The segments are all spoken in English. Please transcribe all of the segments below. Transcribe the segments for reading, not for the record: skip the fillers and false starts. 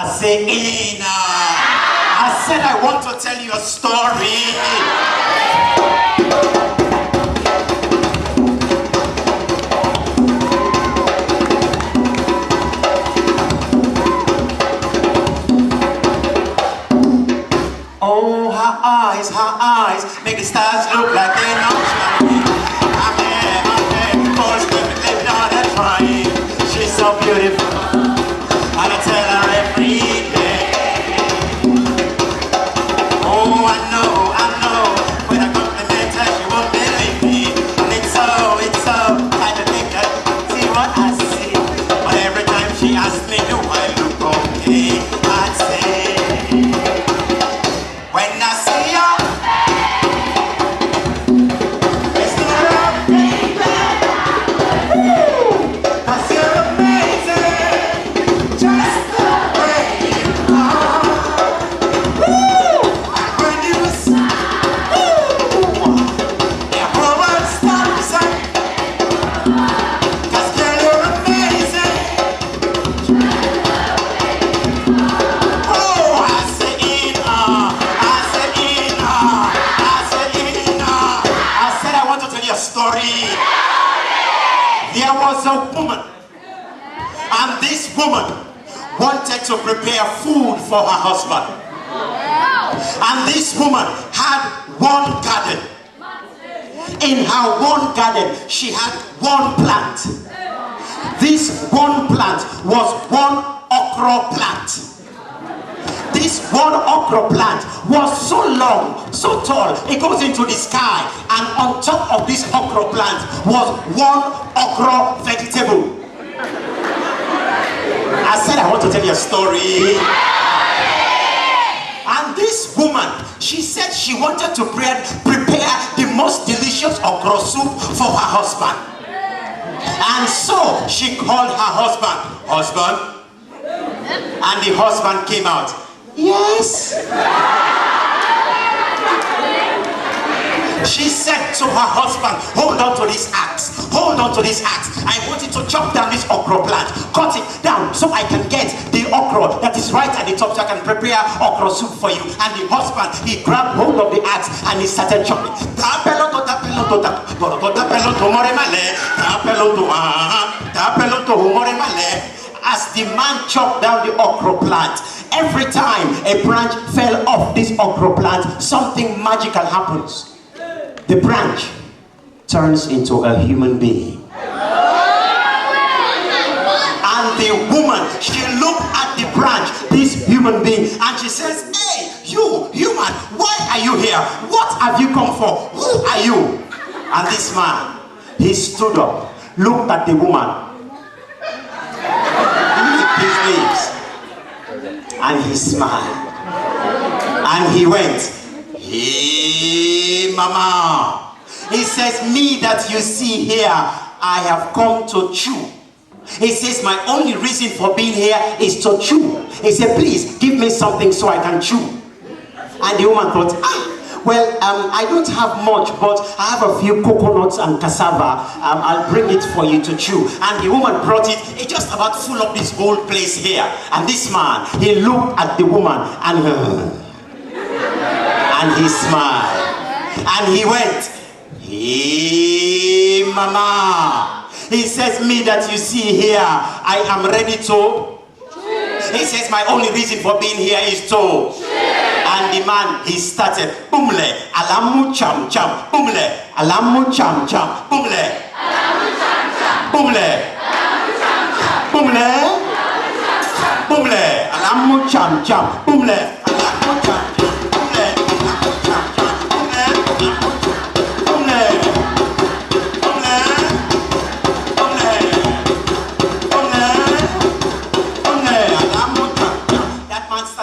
I say, Ina. I said I want to tell you a story. Oh, her eyes make the stars look like they're not shining. I'm there, forced to live on a trying. She's so beautiful, and I tell her every day. Oh, I know, when I compliment her, she won't believe me. And it's so, kind of think that, see what I see. But every time she asks me, do I look okay? I'd say, when I see you, it's not a baby. 'Cause you're amazing, just the way you are. And when you smile, everyone stops and 'cause girl, you're amazing. Oh, I say I said I want to tell you a story. There was a woman, and this woman wanted to prepare food for her husband. And this woman had one garden. In her one garden, she had one plant. This one plant was one okra plant. This one okra plant was so long, so tall, it goes into the sky, and on top of this okra plant was one okra vegetable. I said I want to tell you a story. And this woman, she said she wanted to prepare the most delicious okra soup for her husband. And so she called her husband, and the husband came out. Yes. She said to her husband, hold on to this axe. I want you to chop down this okra plant. Cut it down so I can get the okra that is right at the top so I can prepare okra soup for you. And the husband, he grabbed hold of the axe and he started chopping. As the man chopped down the okra plant, every time a branch fell off this okra plant, something magical happens. The branch turns into a human being. And the woman, she looked at the branch, this human being, and she says, hey, you human, why are you here? What have you come for? Who are you? And this man, he stood up, looked at the woman, licked his lips, and he smiled. And he went, hey, mama. He says, me that you see here, I have come to chew. He says, my only reason for being here is to chew. He said, please give me something so I can chew. And the woman thought, I don't have much, but I have a few coconuts and cassava. I'll bring it for you to chew. And the woman brought it. It just about full up this whole place here. And this man, he looked at the woman and he smiled. And he went, hey, mama. He says, me that you see here, I am ready to. He says, my only reason for being here is to. And the man, he started, boomle, alamu cham cham, boomle, alamu cham cham, boomle, alamu cham cham, boomle, alamu cham cham, boomle, boomle, alamu cham cham, boomle, alamu cham cham.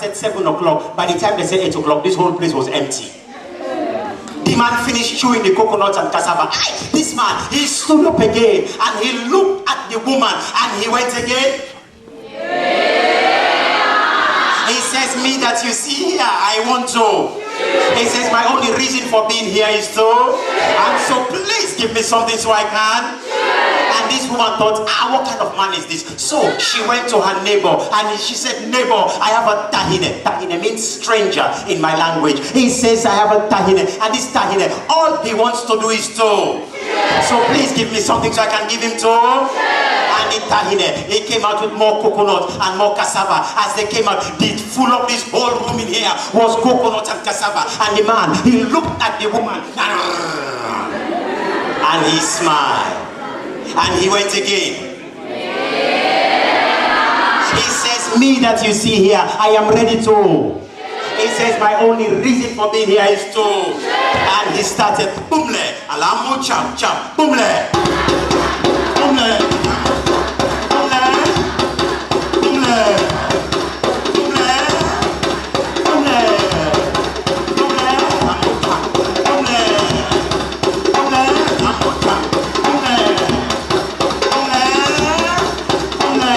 At 7 o'clock, by the time they said 8 o'clock, this whole place was empty. The man finished chewing the coconuts and cassava. This man, he stood up again and he looked at the woman and he went again. Yeah. He says, me that you see here, I want to. He says, my only reason for being here is to. And so please give me something so I can. And this woman thought, what kind of man is this? So she went to her neighbor and she said, neighbor, I have a tahine. Tahine means stranger in my language. He says, I have a tahine. And this tahine, all he wants to do is to. So please give me something so I can give him to. And in tahine, he came out with more coconut and more cassava. As they came out, full of this whole room in here was coconut and cassava. And the man, he looked at the woman and he smiled. And he went again. He says, me that you see here, I am ready to. He says, my only reason for being here is to. And he started, boomle, alamu cham cham, boomle, boomle, boomle, boomle, boomle, boomle, boomle, alamu cham, boomle, boomle, alamu cham, boomle, boomle, boomle.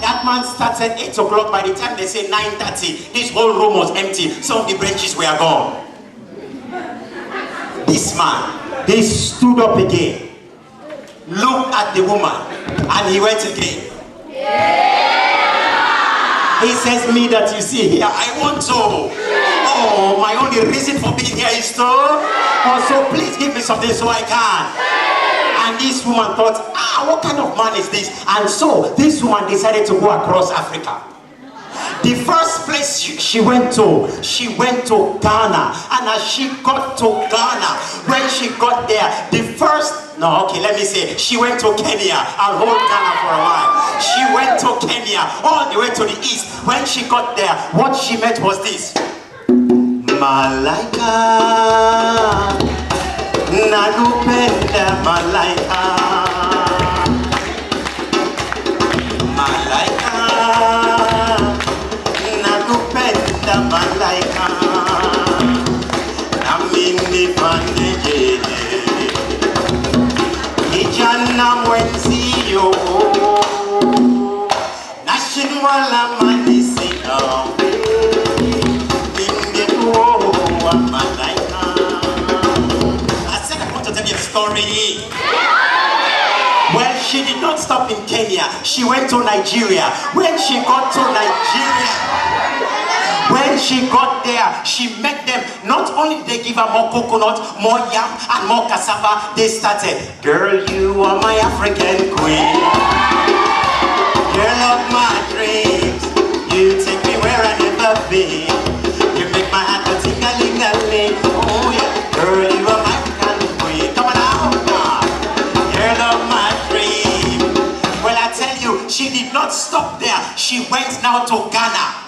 That man started 8 o'clock. By the time they say 9:30, this whole room was empty. Some of the branches were gone. This man, he stood up again, looked at the woman, and he went again. He says, me that you see here, I want to. Oh, my only reason for being here is to. Also, please give me something so I can. And this woman thought, what kind of man is this? And so this woman decided to go across Africa. The first place she went to Ghana. And as she got to Ghana, when she got there, she went to Kenya. I'll hold Ghana for a while. She went to Kenya, all the way to the east. When she got there, what she met was this. Malaika, nakupenda malaika. Malaika, nakupenda malaika. Namini pandeje, kijana mwenzio, nashindwa manisika, ningekuwa malaika. I said I want to tell you a story. Well, she did not stop in Kenya. She went to Nigeria. When she got to Nigeria, when she got there, she met them. Not only did they give her more coconut, more yam, and more cassava, they started, girl, you are my African queen. Girl of my dreams. You take me where I never been. You make my heart go ting-a-ling-a-ling. Oh yeah, girl, you are my African queen. Come on now. Girl of my dream. Well, I tell you, she did not stop there. She went now to Ghana.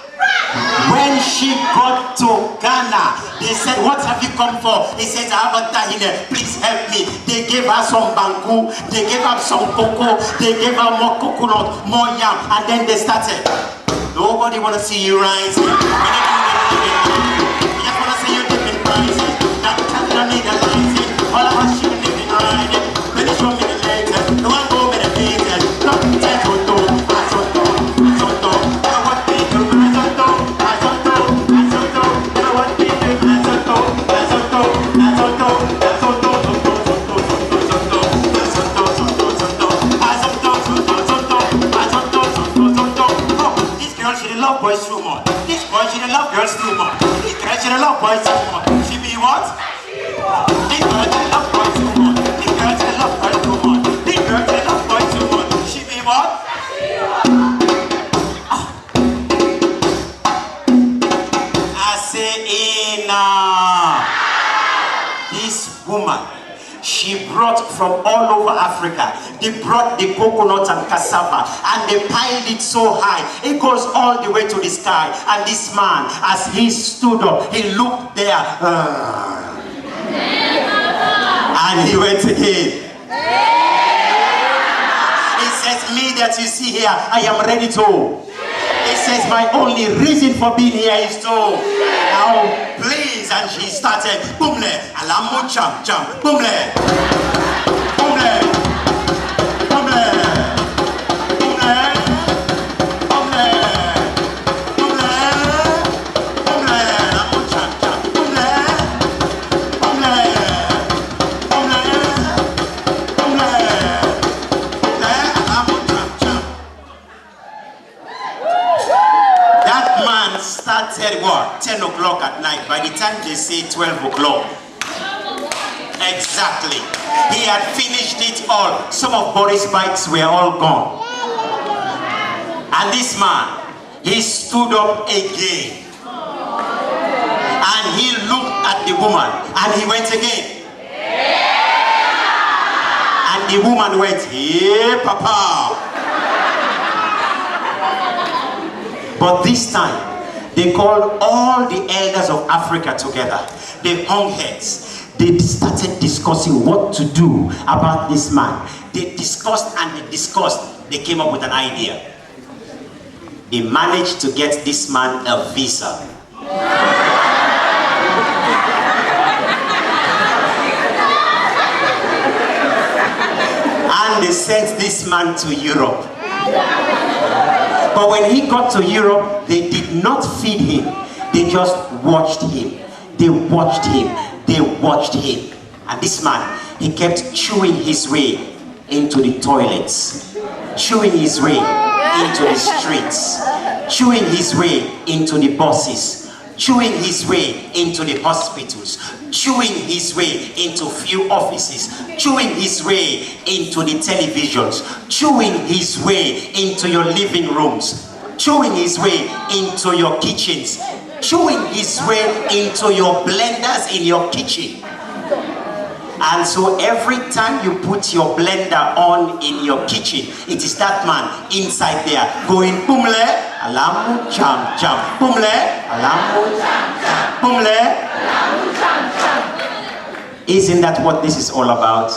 When she got to Ghana, they said, what have you come for? He said, I have a tahine, please help me. They gave her some banku, they gave her some cocoa, they gave her more coconut, more yam, and then they started. Nobody want to see you rising. We just want to see you dipping rising. That can't need a rising. All of us should be riding. When you show me the legs, no one go with the feet. No, take to do. Boys too much. This boy she don't love girls too much. This girl she don't love boys too much. She be what? This girl she don't love boys too much. This girl she don't love girls too much. This girl she don't love boys too much. She be what? I say enough. This woman, she brought from all over Africa. They brought the coconut and cassava and they piled it so high. It goes all the way to the sky. And this man, as he stood up, he looked there. And he went again. He says, me that you see here, I am ready to. He says, my only reason for being here is to. Now, please. And she started, boomle, alamu cham cham, boomle, boomle, boomle, boomle, boomle, boomle, boomle, alamu cham cham, boomle, boomle, boomle, boomle. man started what? 10 o'clock at night. By the time they say 12 o'clock, exactly, he had finished it all. Some of Boris' bikes were all gone. And this man, he stood up again. And he looked at the woman. And he went again. And the woman went, "Hey, Papa." But this time, they called all the elders of Africa together. They hung heads. They started discussing what to do about this man. They discussed and they discussed. They came up with an idea. They managed to get this man a visa. And they sent this man to Europe. But when he got to Europe, they did not feed him. They just watched him. They watched him. They watched him. And this man, he kept chewing his way into the toilets, chewing his way into the streets, chewing his way into the buses, chewing his way into the hospitals, chewing his way into few offices, chewing his way into the televisions, chewing his way into your living rooms, chewing his way into your kitchens, chewing his way into your blenders in your kitchen. And so every time you put your blender on in your kitchen, it is that man inside there going boomle, alamu cham cham, boomle, alamu cham cham, boomle, alamu cham cham. Isn't that what this is all about?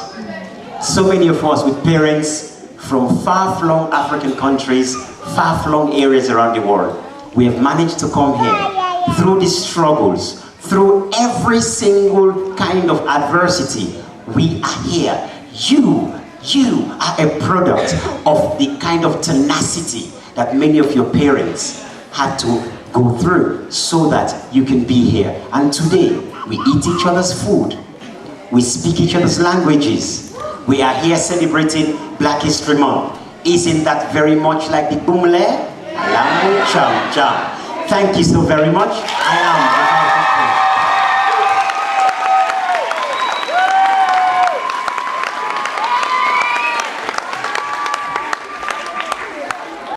So many of us with parents from far-flung African countries, far-flung areas around the world, we have managed to come here through these struggles, through every single kind of adversity. We are here. You are a product of the kind of tenacity that many of your parents had to go through so that you can be here. And today, we eat each other's food. We speak each other's languages. We are here celebrating Black History Month. Isn't that very much like the boomle? Alamu cham cham. Thank you so very much. I am